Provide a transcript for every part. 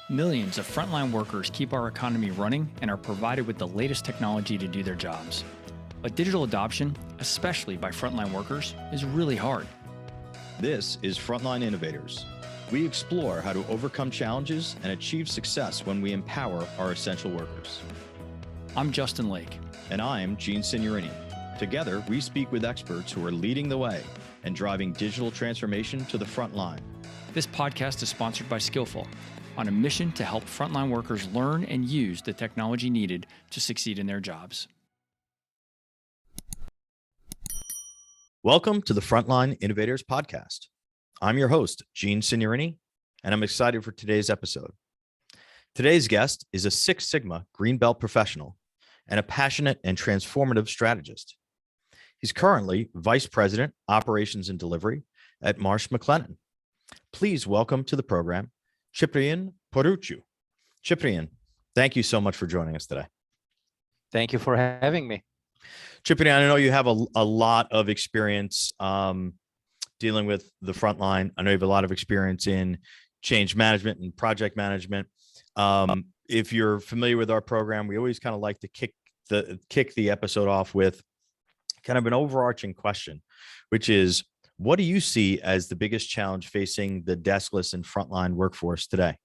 Millions of frontline workers keep our economy running and are provided with the latest technology to do their jobs. But digital adoption, especially by frontline workers, is really hard. This is Frontline Innovators. We explore how to overcome challenges and achieve success when we empower our essential workers. I'm Justin Lake. And I'm Eugene Signorini. Together, we speak with experts who are leading the way and driving digital transformation to the front line. This podcast is sponsored by Skillful, on a mission to help frontline workers learn and use the technology needed to succeed in their jobs. Welcome to the Frontline Innovators podcast. I'm your host, Eugene Signorini, and I'm excited for today's episode. Today's guest is a Six Sigma Green Belt professional and a passionate and transformative strategist. He's currently Vice President, Operations and Delivery at Marsh McLennan. Please welcome to the program, Ciprian Porutiu. Ciprian, thank you so much for joining us today. Thank you for having me. Ciprian, I know you have a lot of experience dealing with the front line. I know you have a lot of experience in change management and project management. If you're familiar with our program, we always kind of like to kick the episode off with kind of an overarching question, which is, what do you see as the biggest challenge facing the deskless and frontline workforce today?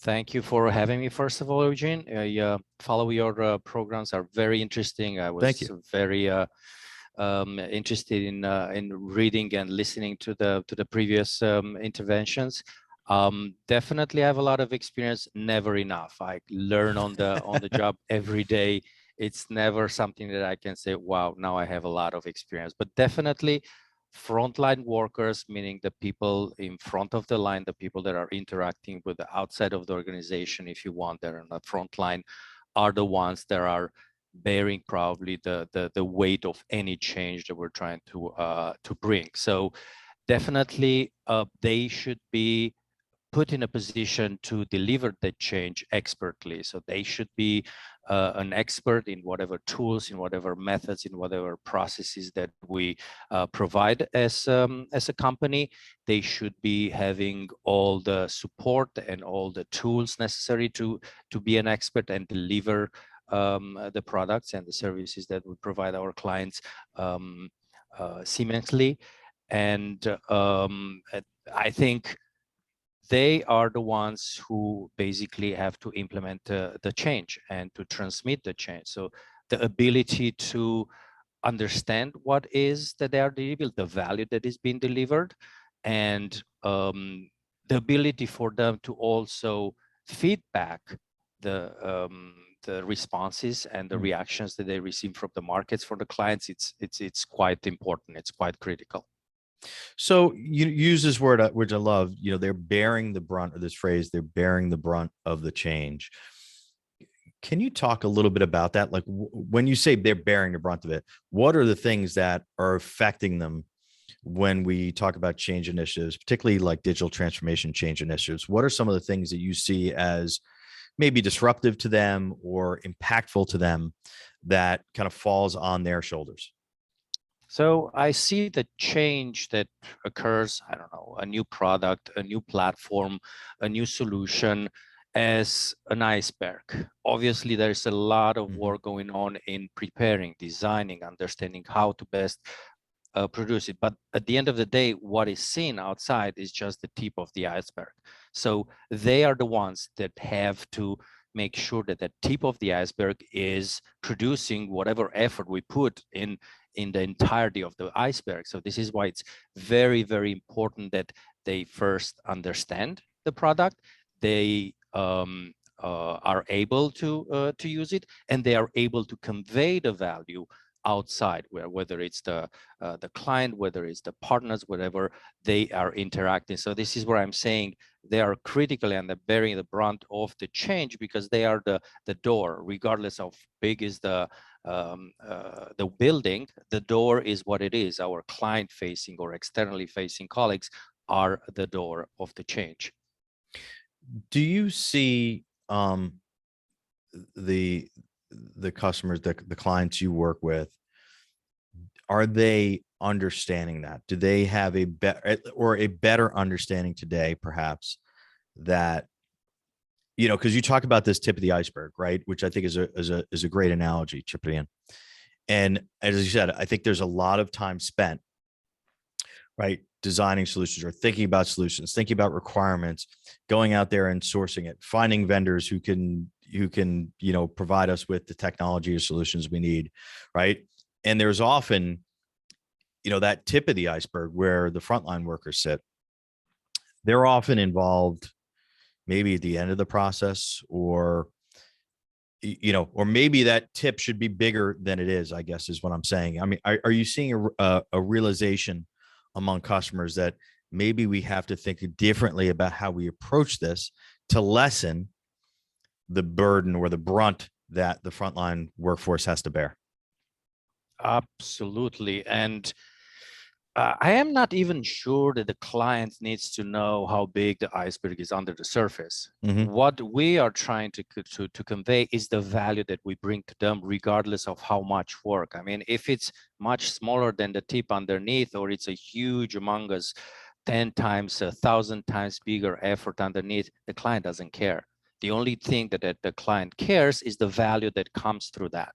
Thank you for having me. First of all, Eugene, I follow your programs are very interesting. I was very interested in reading and listening to the previous interventions. Definitely have a lot of experience. Never enough. I learn on the job every day. It's never something that I can say, wow, now I have a lot of experience. But definitely frontline workers, meaning the people in front of the line, the people that are interacting with the outside of the organization, if you want, they're on the front line, are the ones that are bearing probably the weight of any change that we're trying to bring. So definitely they should be put in a position to deliver the change expertly. So they should be an expert in whatever tools, in whatever methods, in whatever processes that we provide as a company. They should be having all the support and all the tools necessary to be an expert and deliver the products and the services that we provide our clients seamlessly. And I think they are the ones who basically have to implement the change and to transmit the change. So the ability to understand what is that they are delivering, the value that is being delivered, and the ability for them to also feedback the responses and the reactions that they receive from the markets for the clients. It's quite important. It's quite critical. So you use this word, which I love, they're bearing the brunt of this phrase, they're bearing the brunt of the change. Can you talk a little bit about that? Like when you say they're bearing the brunt of it, what are the things that are affecting them when we talk about change initiatives, particularly like digital transformation change initiatives? What are some of the things that you see as maybe disruptive to them or impactful to them that kind of falls on their shoulders? So I see the change that occurs, I don't know, a new product, a new platform, a new solution as an iceberg. Obviously, there's a lot of work going on in preparing, designing, understanding how to best produce it. But at the end of the day, what is seen outside is just the tip of the iceberg. So they are the ones that have to make sure that the tip of the iceberg is producing whatever effort we put in the entirety of the iceberg. So this is why it's very, very important that they first understand the product, they are able to use it, and they are able to convey the value outside, whether it's the client, whether it's the partners, whatever they are interacting. So this is where I'm saying they are critical and they're bearing the brunt of the change, because they are the door. Regardless of big is the building, the door is what it is. Our client facing or externally facing colleagues are the door of the change. Do you see the customers, the clients you work with, are they understanding that? Do they have a better understanding today, perhaps, that, because you talk about this tip of the iceberg, right? Which I think is a great analogy, Ciprian. And as you said, I think there's a lot of time spent, right, designing solutions or thinking about solutions, thinking about requirements, going out there and sourcing it, finding vendors who can provide us with the technology or solutions we need, right? And there's often, that tip of the iceberg where the frontline workers sit. They're often involved maybe at the end of the process, or maybe that tip should be bigger than it is, I guess is what I'm saying. I mean, are you seeing a realization among customers that maybe we have to think differently about how we approach this to lessen the burden or the brunt that the frontline workforce has to bear? Absolutely. And I am not even sure that the client needs to know how big the iceberg is under the surface. Mm-hmm. What we are trying to convey is the value that we bring to them, regardless of how much work. I mean, if it's much smaller than the tip underneath, or it's a huge, humongous 10 times, 1,000 times bigger effort underneath, the client doesn't care. The only thing that the client cares is the value that comes through that.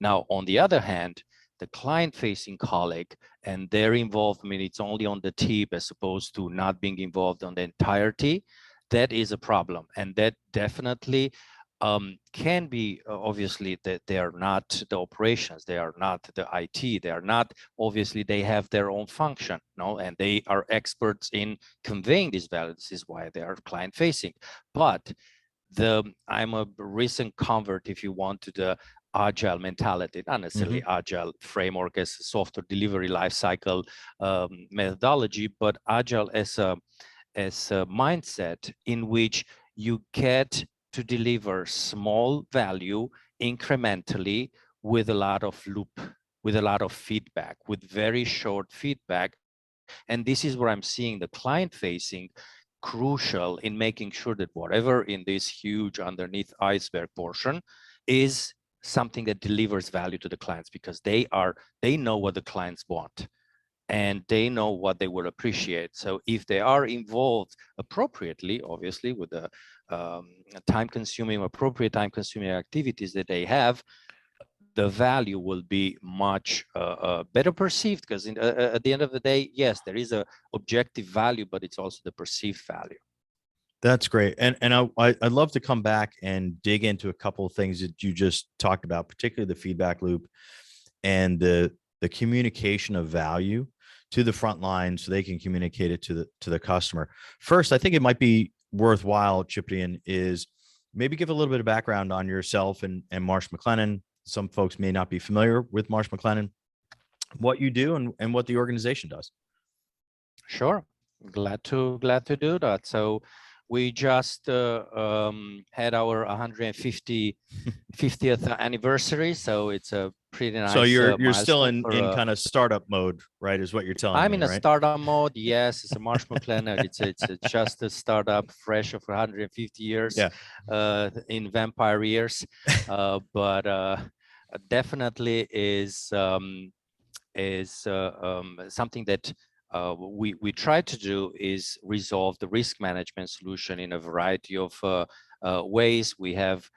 Now, on the other hand, the client-facing colleague and their involvement, it's only on the tip as opposed to not being involved on the entirety, that is a problem. And that definitely can be, obviously, that they are not the operations, they are not the IT, they are not, obviously, they have their own function, no? And they are experts in conveying these values. This is why they are client-facing. But I'm a recent convert, if you want, to the agile mentality, not necessarily agile framework as a software delivery lifecycle methodology, but agile as a mindset in which you get to deliver small value incrementally with a lot of loop, with a lot of feedback, with very short feedback. And this is where I'm seeing the client facing crucial in making sure that whatever in this huge underneath iceberg portion is something that delivers value to the clients, because they know what the clients want and they know what they will appreciate. So if they are involved appropriately, obviously with the appropriate time-consuming activities that they have, the value will be much better perceived, because at the end of the day, yes, there is a objective value, but it's also the perceived value. That's great. And I'd love to come back and dig into a couple of things that you just talked about, particularly the feedback loop and the communication of value to the front line so they can communicate it to the customer. First, I think it might be worthwhile, Ciprian, is maybe give a little bit of background on yourself and Marsh McLennan. Some folks may not be familiar with Marsh McLennan, what you do and what the organization does. Sure. Glad to do that. So we just had our 50th anniversary, so it's a pretty nice. So you're still in kind of startup mode, right? Is what you're telling me? I'm in a right? startup mode. Yes, it's a Marsh McLennan. It's just a startup, fresh of 150 years, in vampire years, but definitely is something that. We try to do is resolve the risk management solution in a variety of ways. We have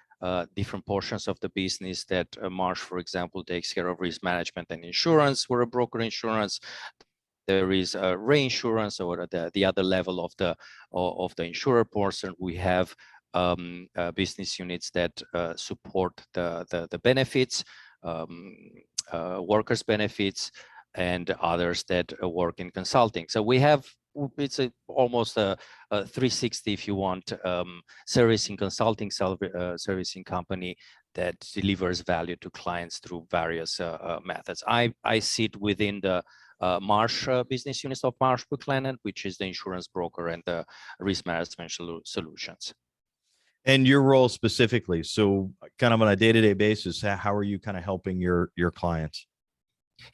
different portions of the business that Marsh, for example, takes care of risk management and insurance. We're a broker insurance. There is reinsurance, or the other level of the insurer portion. We have business units that support the benefits, workers' benefits, and others that work in consulting. So we have, it's almost a 360, if you want, servicing consulting servicing company that delivers value to clients through various methods. I sit within the Marsh business units of Marsh McLennan, which is the insurance broker and the risk management solutions. And your role specifically, so kind of on a day-to-day basis, how are you kind of helping your clients?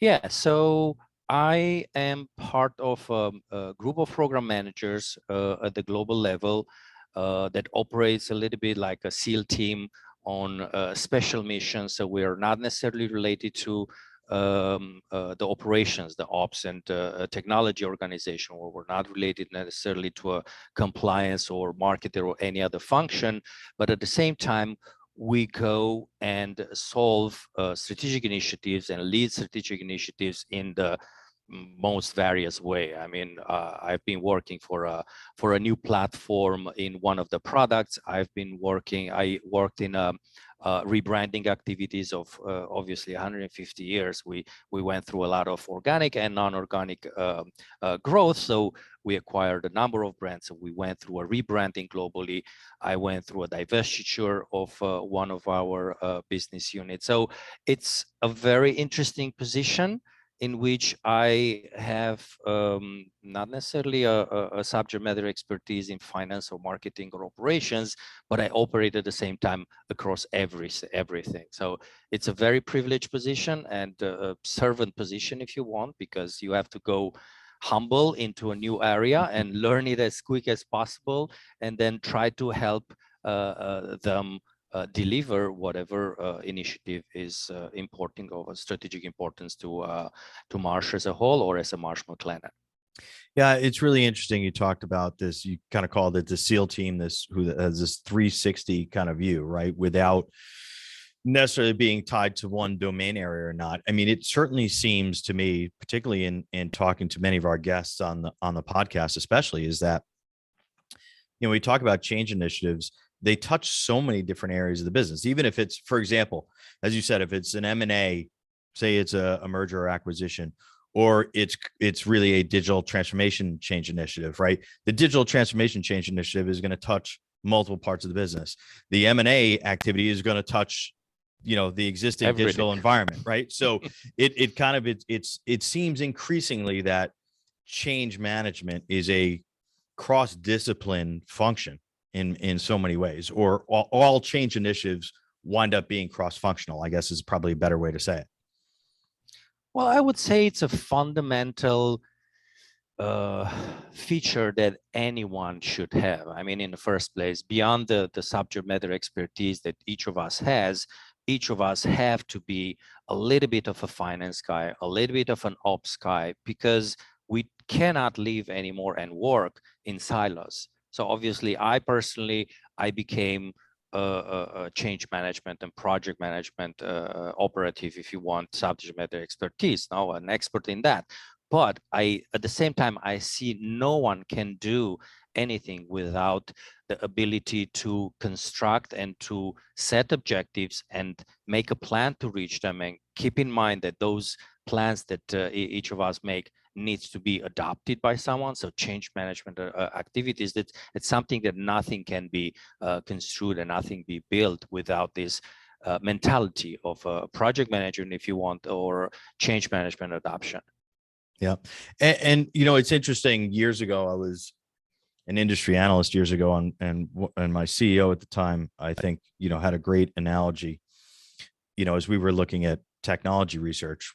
Yeah, so I am part of a group of program managers at the global level that operates a little bit like a SEAL team on special missions. So we are not necessarily related to the operations, the ops and technology organization, where we're not related necessarily to a compliance or marketer or any other function, but at the same time, we go and solve strategic initiatives and lead strategic initiatives in the most various way. I mean, I've been working for a new platform in one of the products. I worked in rebranding activities of obviously 150 years. We went through a lot of organic and non-organic growth. So we acquired a number of brands. So we went through a rebranding globally. I went through a divestiture of one of our business units. So it's a very interesting position in which I have not necessarily a subject matter expertise in finance or marketing or operations, but I operate at the same time across everything. So it's a very privileged position and a servant position, if you want, because you have to go humble into a new area and learn it as quick as possible, and then try to help them deliver whatever initiative is important of strategic importance to Marsh as a whole or as a Marsh McLennan. Yeah, it's really interesting. You talked about this. You kind of called it the SEAL team. Who has this 360 kind of view, right? Without necessarily being tied to one domain area or not. I mean, it certainly seems to me, particularly in talking to many of our guests on the podcast, especially, is that we talk about change initiatives. They touch so many different areas of the business. Even if it's, for example, as you said, if it's an M&A, say it's a merger or acquisition, or it's really a digital transformation change initiative, right? The digital transformation change initiative is going to touch multiple parts of the business. The M&A activity is going to touch, the existing everything. Digital environment, right? So it seems increasingly that change management is a cross-discipline function in so many ways, or all change initiatives wind up being cross-functional, I guess is probably a better way to say it. Well, I would say it's a fundamental feature that anyone should have. I mean, in the first place, beyond the subject matter expertise that each of us has, each of us have to be a little bit of a finance guy, a little bit of an ops guy, because we cannot live anymore and work in silos. So obviously, I became a change management and project management operative, if you want, subject matter expertise, now an expert in that. But at the same time, I see no one can do anything without the ability to construct and to set objectives and make a plan to reach them, and keep in mind that those plans that each of us make needs to be adopted by someone. So change management activities, it's something that nothing can be construed and nothing be built without this mentality of a project manager, if you want, or change management adoption. Yeah. And it's interesting. Years ago, I was an industry analyst years ago, and my CEO at the time, I think, had a great analogy, as we were looking at technology research,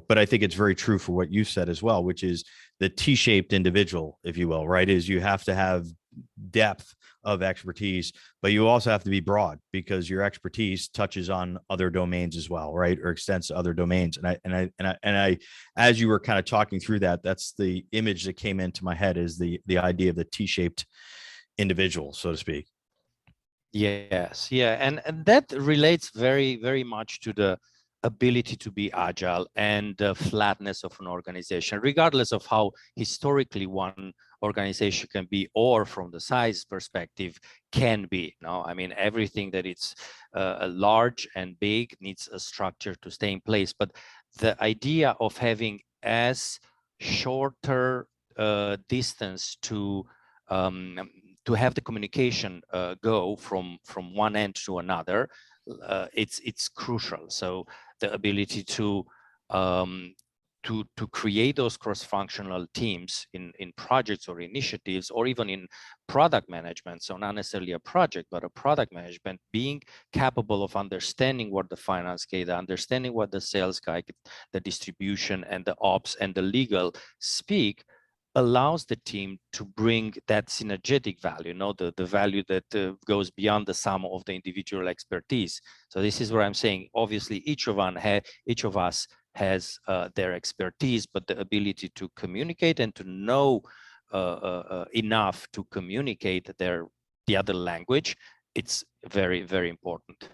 but I think it's very true for what you said as well, which is the T-shaped individual, if you will, right? Is you have to have depth of expertise, but you also have to be broad, because your expertise touches on other domains as well, right? Or extends to other domains. And I, as you were kind of talking through that, that's the image that came into my head, is the idea of the T-shaped individual, so to speak. Yes. Yeah. And that relates very, very much to the ability to be agile and the flatness of an organization, regardless of how historically one organization can be, or from the size perspective can be. No, I mean, everything that it's large and big needs a structure to stay in place. But the idea of having as shorter distance to have the communication go from one end to another, it's crucial. So the ability to create those cross-functional teams in projects or initiatives, or even in product management. So not necessarily a project, but a product management, being capable of understanding what the finance guy, understanding what the sales guy, the distribution and the ops and the legal speak, allows the team to bring that synergetic value, the value that goes beyond the sum of the individual expertise. So this is where I'm saying, obviously, each of us has their expertise, but the ability to communicate and to know enough to communicate the other language, it's very, very important.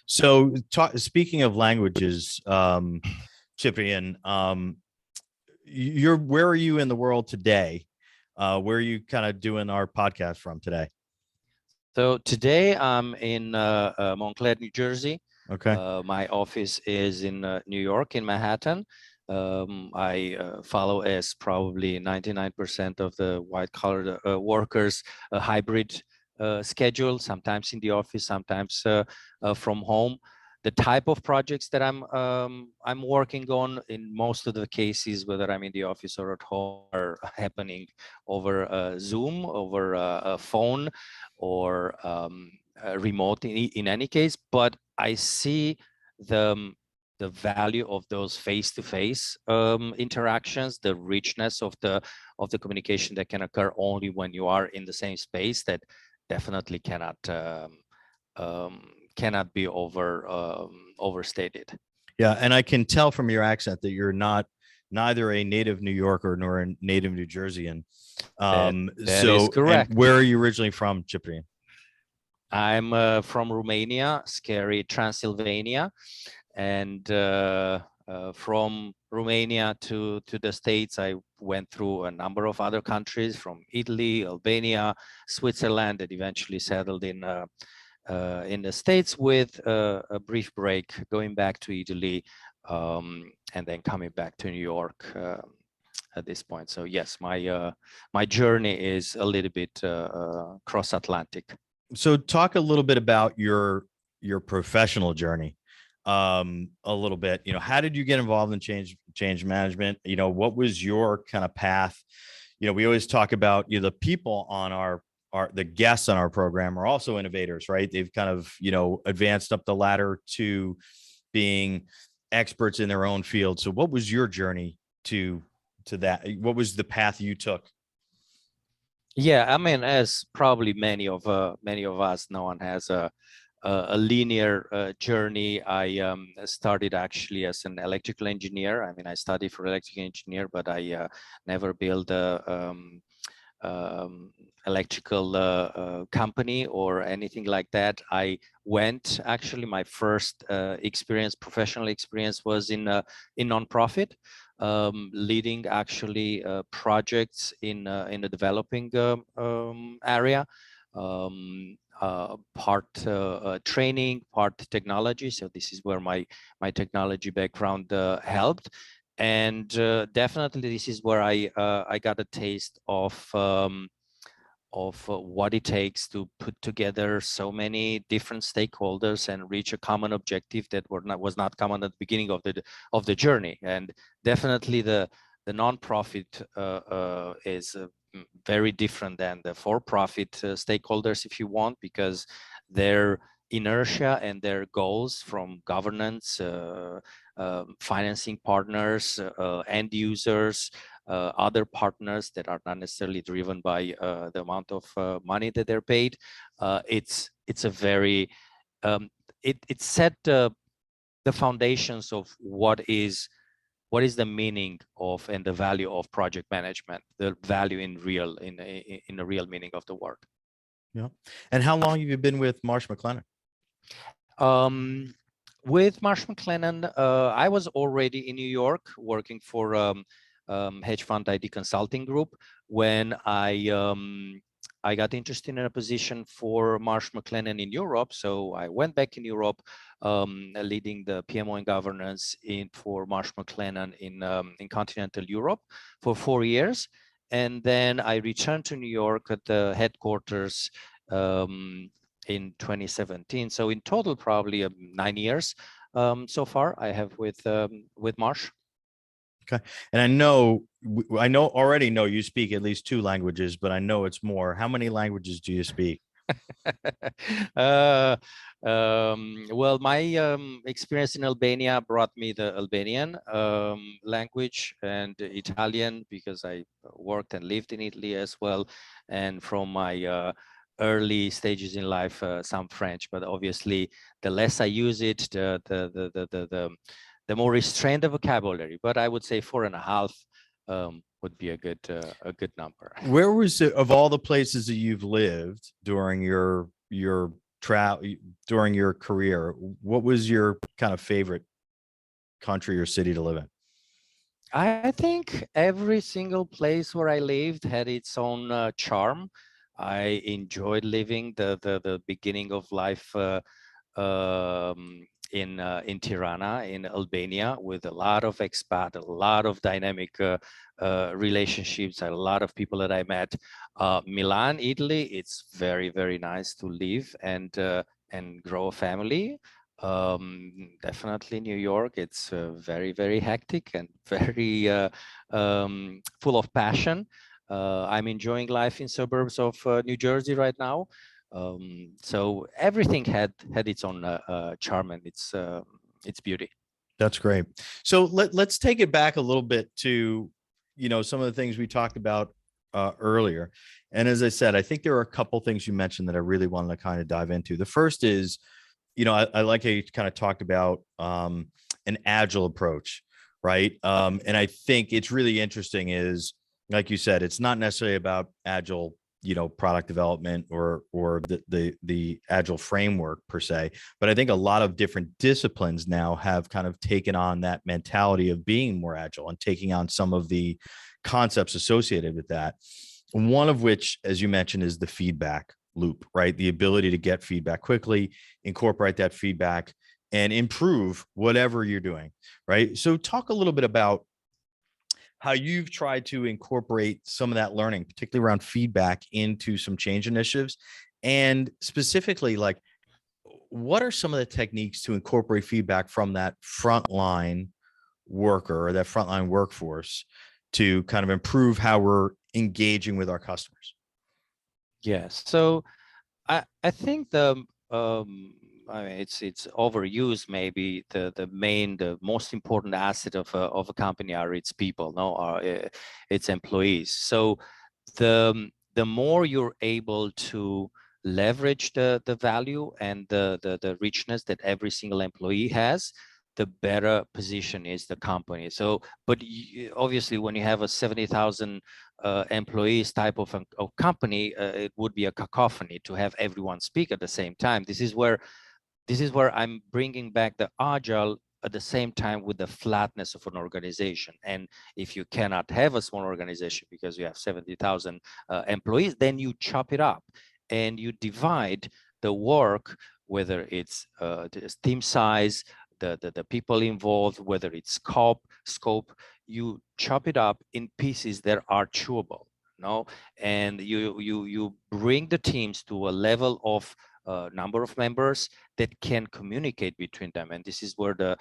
So speaking of languages, Ciprian, where are you in the world today? Where are you kind of doing our podcast from today? So today I'm in Montclair, New Jersey. Okay. My office is in New York, in Manhattan. I follow, as probably 99% of the white-collar workers, a hybrid schedule, sometimes in the office, sometimes from home. The type of projects that I'm working on, in most of the cases, whether I'm in the office or at home, are happening over Zoom, over a phone, or remote in any case. But I see the value of those face-to-face interactions, the richness of the communication that can occur only when you are in the same space, that definitely cannot be overstated. Yeah, and I can tell from your accent that you're neither a native New Yorker nor a native New Jerseyan. That is correct. Where are you originally from, Ciprian? I'm from Romania, scary Transylvania, and from Romania to the States, I went through a number of other countries, from Italy, Albania, Switzerland, and eventually settled in the States, with a brief break, going back to Italy, and then coming back to New York at this point. So yes, my journey is a little bit cross-Atlantic. So talk a little bit about your professional journey, a little bit. How did you get involved in change management? What was your kind of path? We always talk about the people on the guests on our program are also innovators, right? They've kind of advanced up the ladder to being experts in their own field. So what was your journey to that? What was the path you took? Yeah, I mean, as probably many of us, no one has a linear journey. I started actually as an electrical engineer. I mean, I studied for electrical engineer, but I never built a electrical company or anything like that. I went, actually, my first professional experience was in nonprofit. Leading actually projects in the developing area, part training, part technology. So this is where my technology background helped, and definitely this is where I got a taste of what it takes to put together so many different stakeholders and reach a common objective that was not common at the beginning of the journey. And definitely the nonprofit is very different than the for-profit stakeholders, if you want, because their inertia and their goals, from governance, financing partners, end users, other partners that are not necessarily driven by the amount of money that they're paid. It's a very it set the foundations of what is the meaning of and the value of project management, the value in the real meaning of the word. Yeah. And how long have you been with Marsh McLennan? With Marsh McLennan, I was already in New York working for hedge fund ID consulting group when I got interested in a position for Marsh McLennan in Europe. So I went back in Europe, leading the PMO and governance for Marsh McLennan in continental Europe for 4 years. And then I returned to New York at the headquarters in 2017. So in total, probably 9 years so far I have with Marsh. Okay. And I already know you speak at least 2 languages, but I know it's more. How many languages do you speak? Well, my experience in Albania brought me the Albanian language, and Italian, because I worked and lived in Italy as well. And from my early stages in life, some French, but obviously the less I use it, the more restrained the vocabulary. But I would say 4.5 would be a good number. Where was it, of all the places that you've lived during your during your career, what was your kind of favorite country or city to live in? I think every single place where I lived had its own charm. I enjoyed living the beginning of life in Tirana, in Albania, with a lot of expat, a lot of dynamic relationships, a lot of people that I met. Milan, Italy, it's very, very nice to live and grow a family. Definitely New York, it's very, very hectic and very full of passion. I'm enjoying life in suburbs of New Jersey right now. So everything had its own charm and its beauty. That's great. So let's take it back a little bit to, some of the things we talked about earlier. And as I said, I think there are a couple things you mentioned that I really wanted to kind of dive into. The first is, I like how you kind of talked about an agile approach, right? And I think it's really interesting is, like you said, it's not necessarily about agile, product development or the agile framework per se, but I think a lot of different disciplines now have kind of taken on that mentality of being more agile and taking on some of the concepts associated with that. One of which, as you mentioned, is the feedback loop, right? The ability to get feedback quickly, incorporate that feedback, and improve whatever you're doing, right? So talk a little bit about how you've tried to incorporate some of that learning, particularly around feedback, into some change initiatives. And specifically, like, what are some of the techniques to incorporate feedback from that frontline worker or that frontline workforce to kind of improve how we're engaging with our customers? Yes. So I think I mean, it's overused. Maybe the most important asset of a company are its people, its employees. So the more you're able to leverage the value and the richness that every single employee has, the better position is the company. So, but obviously, when you have a 70,000 employees type of company, it would be a cacophony to have everyone speak at the same time. This is where I'm bringing back the agile at the same time with the flatness of an organization. And if you cannot have a small organization because you have 70,000 employees, then you chop it up and you divide the work, whether it's the team size, the people involved, whether it's scope, you chop it up in pieces that are chewable, and you bring the teams to a level of number of members that can communicate between them. And this is where the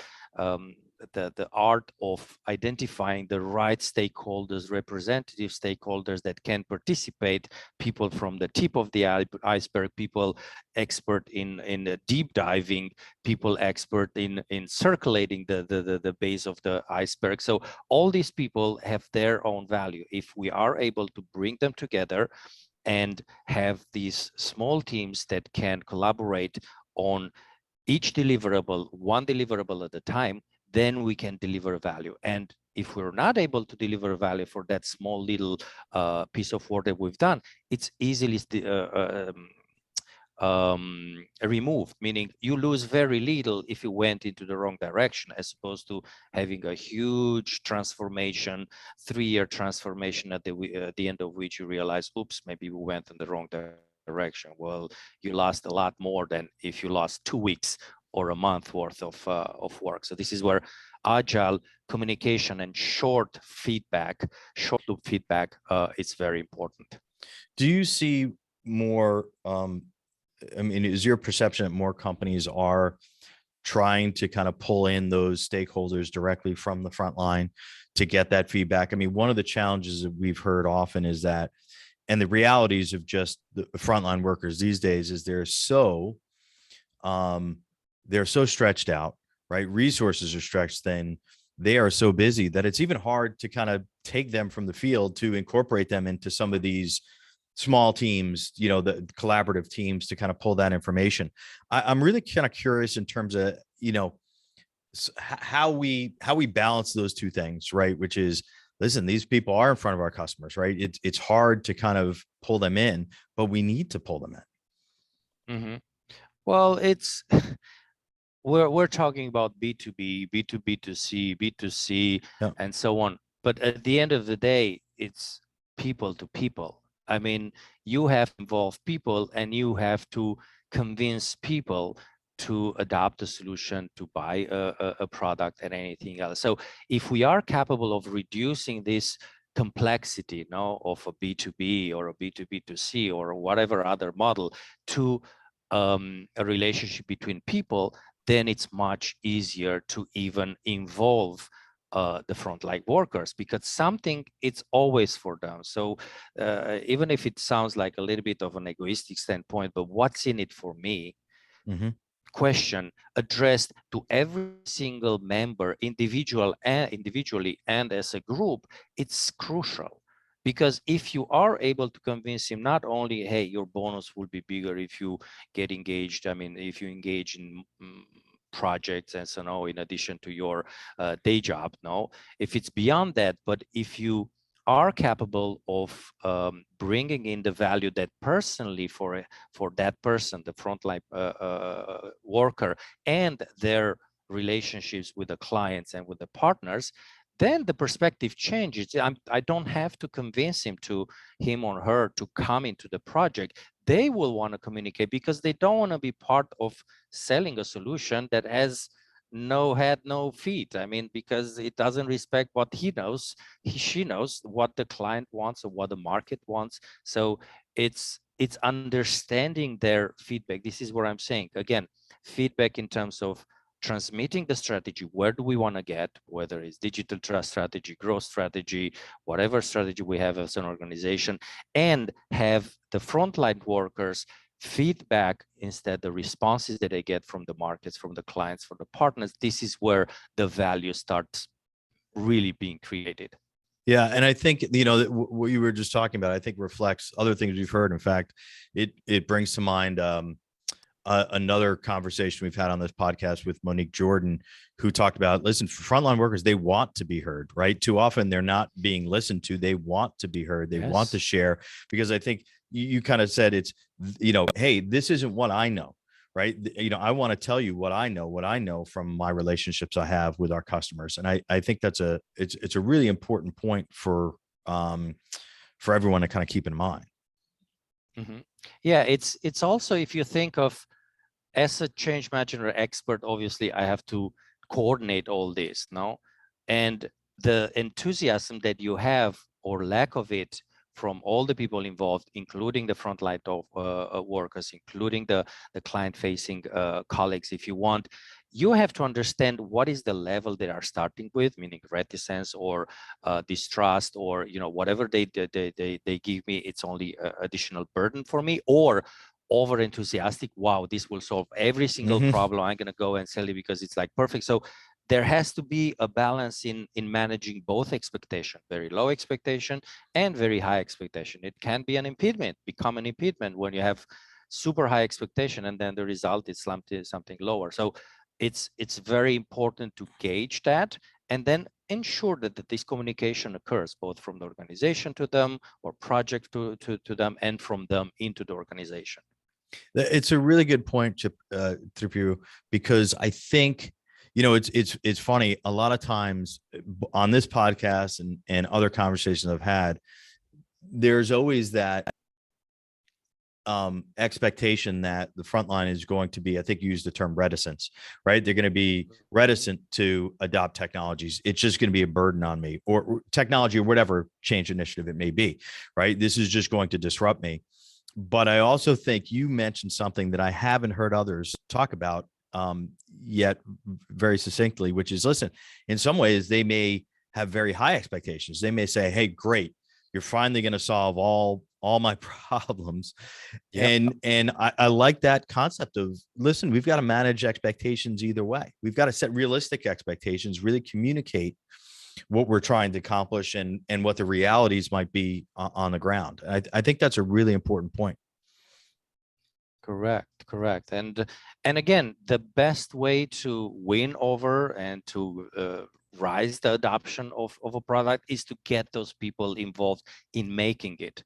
art of identifying the right stakeholders, representative stakeholders that can participate, people from the tip of the iceberg, people expert in deep diving, people expert in circulating the base of the iceberg. So all these people have their own value. If we are able to bring them together and have these small teams that can collaborate on each deliverable, one deliverable at a time, then we can deliver value. And if we're not able to deliver value for that small little piece of work that we've done, it's easily removed, meaning you lose very little if you went into the wrong direction, as opposed to having a huge transformation, 3-year transformation at the end of which you realize, oops, maybe we went in the wrong direction. Well, you lost a lot more than if you lost 2 weeks or a month worth of work. So this is where agile communication and short loop feedback is very important. Do you see more I mean, is your perception that more companies are trying to kind of pull in those stakeholders directly from the front line to get that feedback? I mean, one of the challenges that we've heard often is that, and the realities of just the frontline workers these days, is they're so stretched out, right? Resources are stretched thin. They are so busy that it's even hard to kind of take them from the field to incorporate them into some of these small teams, the collaborative teams, to kind of pull that information. I'm really kind of curious in terms of, how we balance those two things, right? Which is, listen, these people are in front of our customers, right? It's hard to kind of pull them in, but we need to pull them in. Mm-hmm. Well, it's we're talking about B2B, B2B2C, B2C, Yeah. and so on. But at the end of the day, it's people to people. I mean, you have to involve people, and you have to convince people to adopt a solution, to buy a product, and anything else. So if we are capable of reducing this complexity, of a B2B or a B2B2C or whatever other model to a relationship between people, then it's much easier to even involve the frontline workers, because something, it's always for them. So even if it sounds like a little bit of an egoistic standpoint, but what's in it for me? Mm-hmm. Question addressed to every single member, individually and as a group, it's crucial. Because if you are able to convince him, not only, hey, your bonus will be bigger if you get engaged, I mean, if you engage in projects and so on, in addition to your day job, if it's beyond that, but if you are capable of bringing in the value that personally for that person, the frontline worker, and their relationships with the clients and with the partners, then the perspective changes. I don't have to convince him or her to come into the project. They will want to communicate because they don't want to be part of selling a solution that has no head, no feet. I mean, because it doesn't respect what she knows what the client wants or what the market wants. So it's understanding their feedback. This is what I'm saying. Again, feedback in terms of transmitting the strategy. Where do we want to get, whether it's digital trust strategy, growth strategy, whatever strategy we have as an organization, and have the frontline workers feedback instead the responses that they get from the markets, from the clients, from the partners. This is where the value starts really being created. Yeah, and I think what you were just talking about, I think reflects other things we've heard. In fact, it brings to mind another conversation we've had on this podcast with Monique Jordan, who talked about, listen, for frontline workers, they want to be heard, right? Too often they're not being listened to. They want to be heard. They want to share, because I think you kind of said it's, hey, this isn't what I know, right? I want to tell you what I know from my relationships I have with our customers. And I think it's a really important point for everyone to kind of keep in mind. Mm-hmm. Yeah, it's also, if you think of, as a change manager expert, obviously I have to coordinate all this now, and the enthusiasm that you have, or lack of it, from all the people involved, including the frontline workers, including the client-facing colleagues, if you want, you have to understand what is the level they are starting with, meaning reticence or distrust, or whatever they give me, it's only additional burden for me, or over enthusiastic, wow, this will solve every single problem, I'm going to go and sell it because it's like perfect. So there has to be a balance in managing both expectation, very low expectation and very high expectation. It can be become an impediment when you have super high expectation and then the result is something lower. So it's very important to gauge that, and then ensure that this communication occurs both from the organization to them, or project to them, and from them into the organization. It's a really good point, Ciprian, because I think, it's funny. A lot of times on this podcast and other conversations I've had, there's always that expectation that the frontline is going to be, I think you used the term reticence, right? They're going to be reticent to adopt technologies. It's just going to be a burden on me, or technology, or whatever change initiative it may be, right? This is just going to disrupt me. But I also think you mentioned something that I haven't heard others talk about yet very succinctly, which is, listen, in some ways they may have very high expectations. They may say, hey, great, you're finally going to solve all my problems. Yep. And I like that concept of, listen, we've got to manage expectations either way. We've got to set realistic expectations, really communicate what we're trying to accomplish and what the realities might be on the ground. I think that's a really important point. Correct. And again, the best way to win over and to rise the adoption of a product is to get those people involved in making it,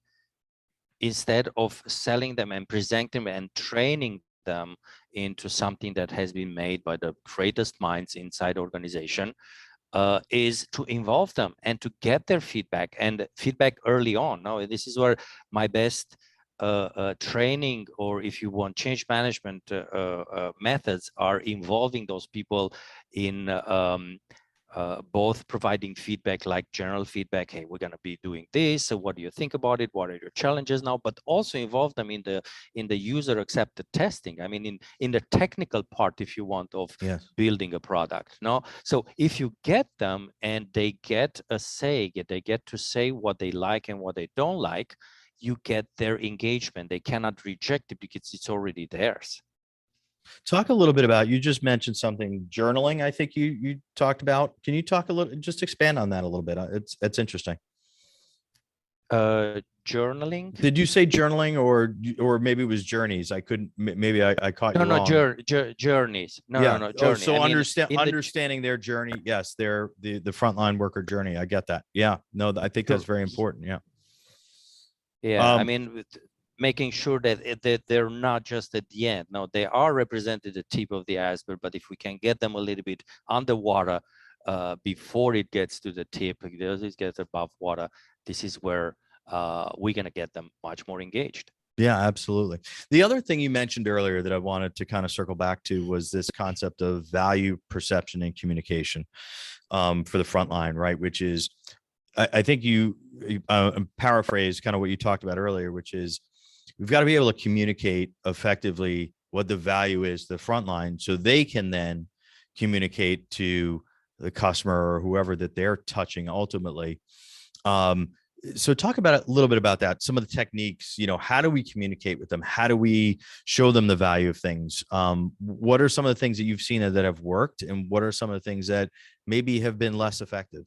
instead of selling them and presenting them and training them into something that has been made by the greatest minds inside the organization. Is to involve them and to get their feedback, and feedback early on. Now, this is where my best training, or if you want, change management methods are involving those people in both providing feedback, like general feedback. Hey, we're going to be doing this. So what do you think about it? What are your challenges now? But also involve them in the user accepted testing. I mean, in the technical part, if you want, of building a product. No, so if you get them and they get a say, they get to say what they like and what they don't like, you get their engagement. They cannot reject it because it's already theirs. Talk a little bit about, you just mentioned something, journaling. I think you talked about. Can you talk a little, just expand on that a little bit? It's interesting. Journaling. Did you say journaling, or maybe it was journeys? I couldn't. Maybe I caught you wrong. Journeys. No. Journey. So understanding their journey. Yes, the frontline worker journey. I get that. Yeah. No, I think that's very important. Yeah. Yeah. I mean, making sure that they're not just at the end. No, they are represented at the tip of the iceberg, but if we can get them a little bit underwater before it gets to the tip, it gets above water, this is where we're going to get them much more engaged. Yeah, absolutely. The other thing you mentioned earlier that I wanted to kind of circle back to was this concept of value perception and communication for the frontline, right? Which is, I think you paraphrase kind of what you talked about earlier, which is, we've got to be able to communicate effectively what the value is to the frontline, so they can then communicate to the customer or whoever that they're touching ultimately. So talk about a little bit about that. Some of the techniques, how do we communicate with them? How do we show them the value of things? What are some of the things that you've seen that have worked, and what are some of the things that maybe have been less effective?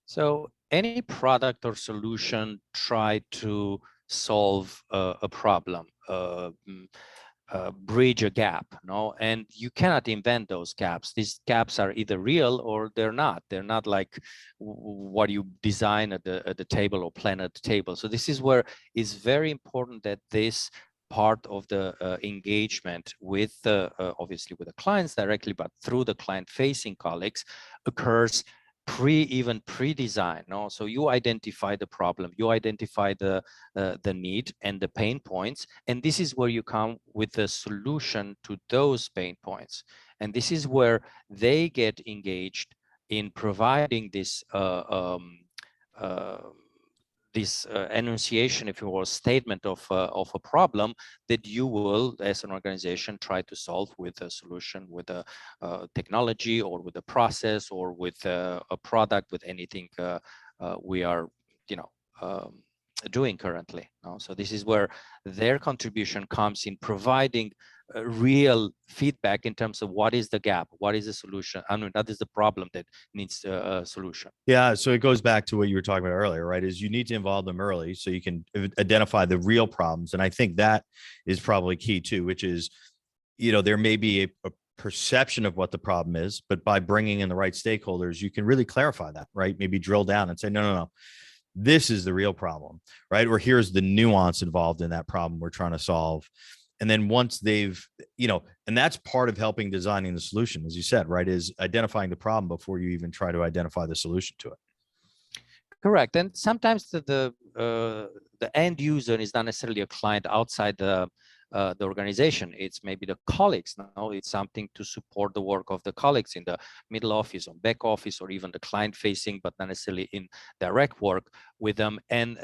So any product or solution try to solve a problem, bridge a gap, no? And you cannot invent those gaps. These gaps are either real or they're not. They're not like what you design at the table or plan at the table. So this is where it's very important that this part of the engagement with obviously with the clients directly, but through the client-facing colleagues, occurs pre-design. No, so you identify the problem, you identify the need and the pain points, and this is where you come with the solution to those pain points. And this is where they get engaged in providing this enunciation, if you will, statement of a problem that you will, as an organization, try to solve with a solution, with a technology, or with a process, or with a product, with anything we are, doing currently. So this is where their contribution comes in, providing real feedback in terms of what is the gap, what is the solution, that is the problem that needs a solution. Yeah, so it goes back to what you were talking about earlier, right? Is you need to involve them early so you can identify the real problems. And I think that is probably key too, which is, there may be a perception of what the problem is, but by bringing in the right stakeholders, you can really clarify that, right? Maybe drill down and say, no, this is the real problem, right? Or here's the nuance involved in that problem we're trying to solve. And then once they've, and that's part of helping designing the solution, as you said, right, is identifying the problem before you even try to identify the solution to it. Correct. And sometimes the end user is not necessarily a client outside the organization. It's maybe the colleagues. Now it's something to support the work of the colleagues in the middle office or back office, or even the client facing, but not necessarily in direct work with them. And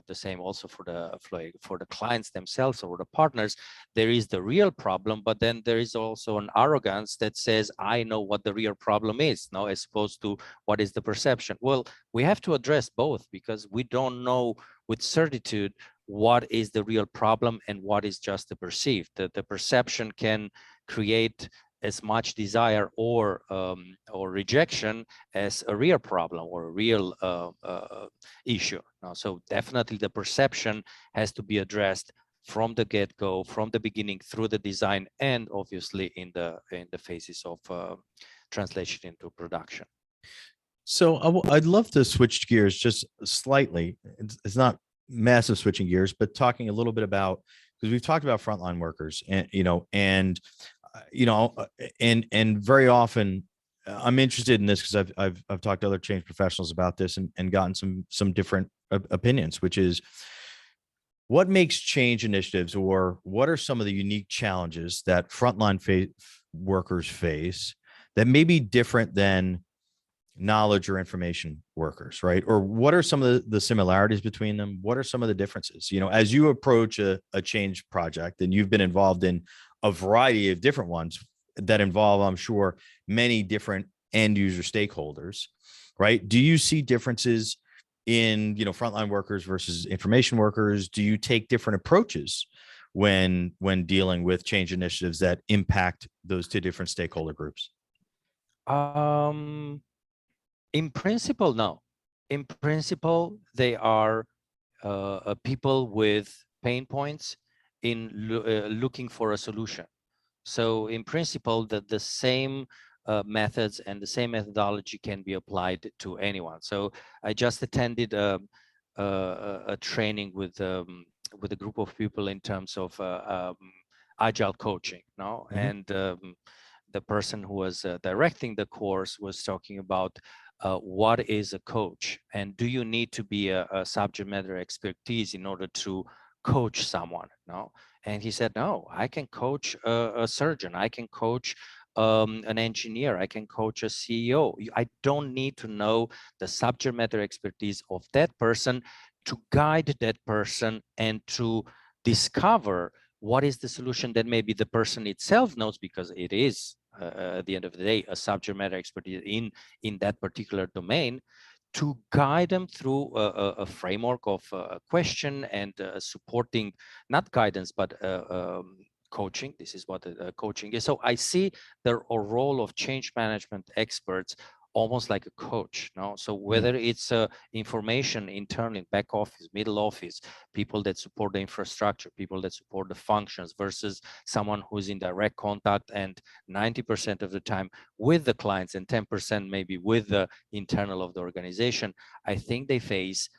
the same also for the clients themselves or the partners. There is the real problem, but then there is also an arrogance that says, I know what the real problem is now, as opposed to what is the perception. Well, we have to address both, because we don't know with certitude what is the real problem and what is just the perceived. The perception can create as much desire or rejection as a real problem or a real issue. So definitely the perception has to be addressed from the get-go, from the beginning through the design, and obviously in the phases of translation into production. So I'd love to switch gears just slightly. It's not massive switching gears, but talking a little bit about, because we've talked about frontline workers, and and very often I'm interested in this because I've talked to other change professionals about this and gotten some different opinions, which is what makes change initiatives, or what are some of the unique challenges that frontline workers face that may be different than knowledge or information workers, right? Or what are some of the similarities between them? What are some of the differences? As you approach a change project, and you've been involved in a variety of different ones that involve, I'm sure, many different end user stakeholders, right? Do you see differences in, frontline workers versus information workers? Do you take different approaches when dealing with change initiatives that impact those two different stakeholder groups? In principle, no. In principle, they are people with pain points in looking for a solution. So in principle, the same methods and the same methodology can be applied to anyone. So I just attended a training with a group of people in terms of agile coaching, no? Mm-hmm. And the person who was directing the course was talking about what is a coach, and do you need to be a subject matter expertise in order to coach someone? No. And he said, no, I can coach a surgeon, I can coach an engineer, I can coach a CEO. I don't need to know the subject matter expertise of that person to guide that person and to discover what is the solution that maybe the person itself knows, because it is at the end of the day a subject matter expertise in that particular domain, to guide them through a framework of a question and supporting, not guidance, but coaching. This is what coaching is. So I see the role of change management experts almost like a coach. No, so whether it's information internally, back office, middle office, people that support the infrastructure, people that support the functions, versus someone who's in direct contact and 90% of the time with the clients and 10% maybe with the internal of the organization, I think they face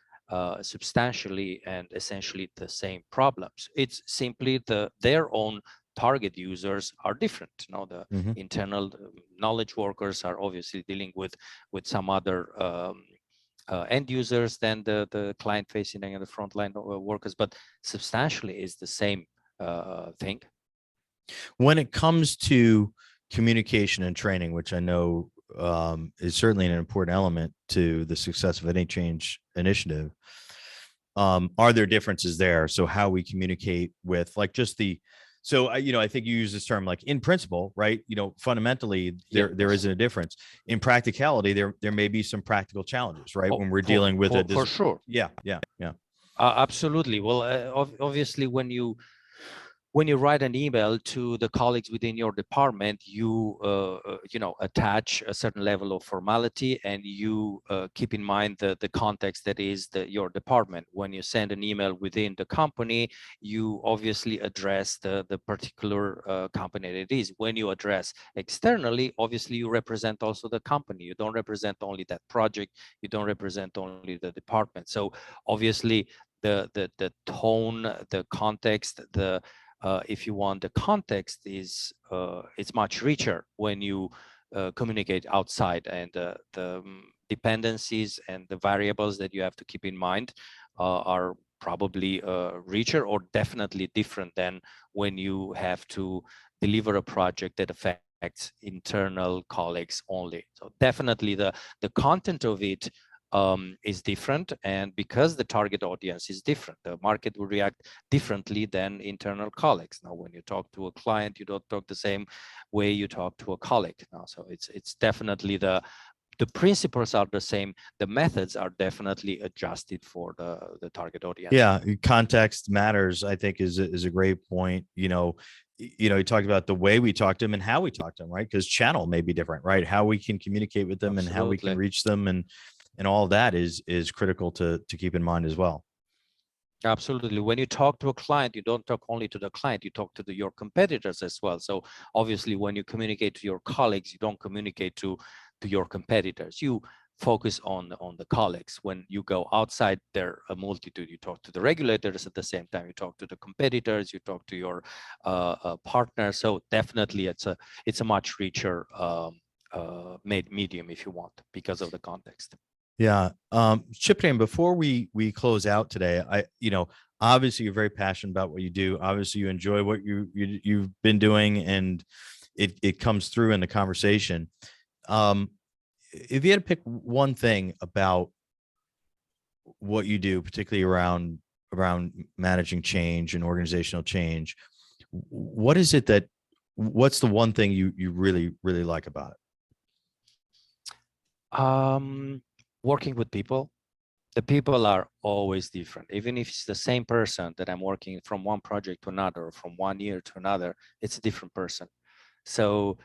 substantially and essentially the same problems. It's simply their own target users are different. The internal knowledge workers are obviously dealing with some other end users than the client facing and the frontline workers, but substantially is the same thing. When it comes to communication and training, which I know is certainly an important element to the success of any change initiative, are there differences there? So how we communicate with, like, just so I think you use this term, like, in principle, right? Fundamentally, there isn't a difference. In practicality, there may be some practical challenges, right? When we're dealing with for sure. Yeah. Absolutely. Well, obviously, when you write an email to the colleagues within your department, you attach a certain level of formality, and you keep in mind the context that is your department. When you send an email within the company, you obviously address the particular company that it is. When you address externally, obviously you represent also the company. You don't represent only that project. You don't represent only the department. So obviously the tone, the context, if you want, the context is it's much richer when you communicate outside, and the dependencies and the variables that you have to keep in mind are probably richer, or definitely different than when you have to deliver a project that affects internal colleagues only. So definitely the content of it is different, and because the target audience is different, the market will react differently than internal colleagues. Now, when you talk to a client, you don't talk the same way you talk to a colleague. Now, so it's definitely the principles are the same. The methods are definitely adjusted for the target audience. Yeah, context matters, I think, is a great point. You talked about the way we talk to them and how we talk to them, right? Because channel may be different, right? How we can communicate with them. Absolutely. And how we can reach them, and all of that is critical to keep in mind as well. Absolutely. When you talk to a client, you don't talk only to the client, you talk to your competitors as well. So obviously, when you communicate to your colleagues, you don't communicate to your competitors. You focus on the colleagues. When you go outside, there are a multitude. You talk to the regulators at the same time. You talk to the competitors. You talk to your partners. So definitely, it's a much richer medium, if you want, because of the context. Yeah. Ciprian, before we close out today, obviously you're very passionate about what you do. Obviously you enjoy what you've been doing, and it comes through in the conversation. If you had to pick one thing about what you do, particularly around managing change and organizational change, what's the one thing you really, really like about it? Working with people. The people are always different. Even if it's the same person that I'm working from one project to another, from 1 year to another, it's a different person. So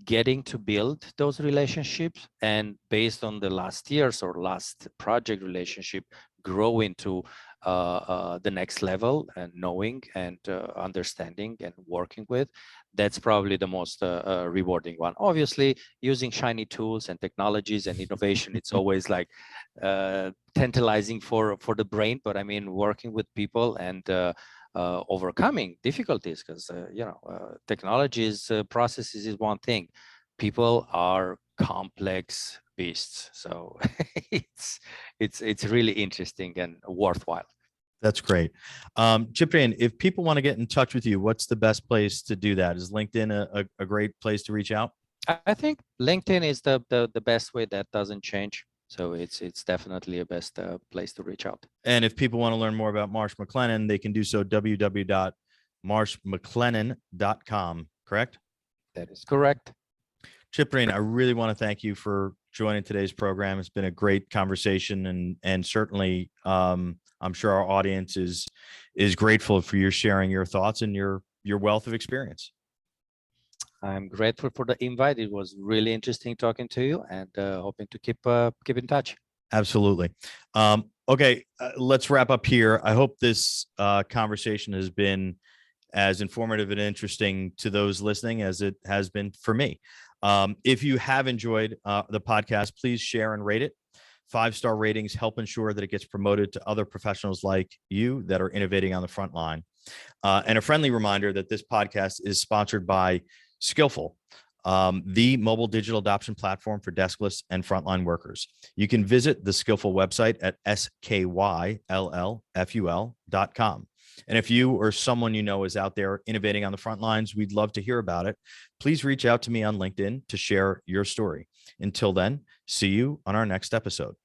getting to build those relationships, and based on the last year's or last project relationship, grow into the next level, and knowing and understanding and working with, that's probably the most rewarding one. Obviously, using shiny tools and technologies and innovation, it's always like tantalizing for the brain. But I mean, working with people and overcoming difficulties, because technologies, processes is one thing. People are complex beasts, so it's really interesting and worthwhile. That's great. Ciprian, if people want to get in touch with you, what's the best place to do that? Is LinkedIn a great place to reach out? I think LinkedIn is the best way. That doesn't change. So it's definitely a best place to reach out. And if people want to learn more about Marsh McLennan, they can do so www.marshmclennan.com, correct? That is correct. Ciprian, I really want to thank you for joining today's program. It's been a great conversation, and certainly I'm sure our audience is grateful for your sharing your thoughts and your wealth of experience. I'm grateful for the invite. It was really interesting talking to you, and hoping to keep in touch. Absolutely. Okay, let's wrap up here. I hope this conversation has been as informative and interesting to those listening as it has been for me. If you have enjoyed the podcast, please share and rate it. 5-star ratings help ensure that it gets promoted to other professionals like you that are innovating on the front line. And a friendly reminder that this podcast is sponsored by Skillful, the mobile digital adoption platform for deskless and frontline workers. You can visit the Skillful website at skyllful.com. And if you or someone you know is out there innovating on the front lines, we'd love to hear about it. Please reach out to me on LinkedIn to share your story. Until then, see you on our next episode.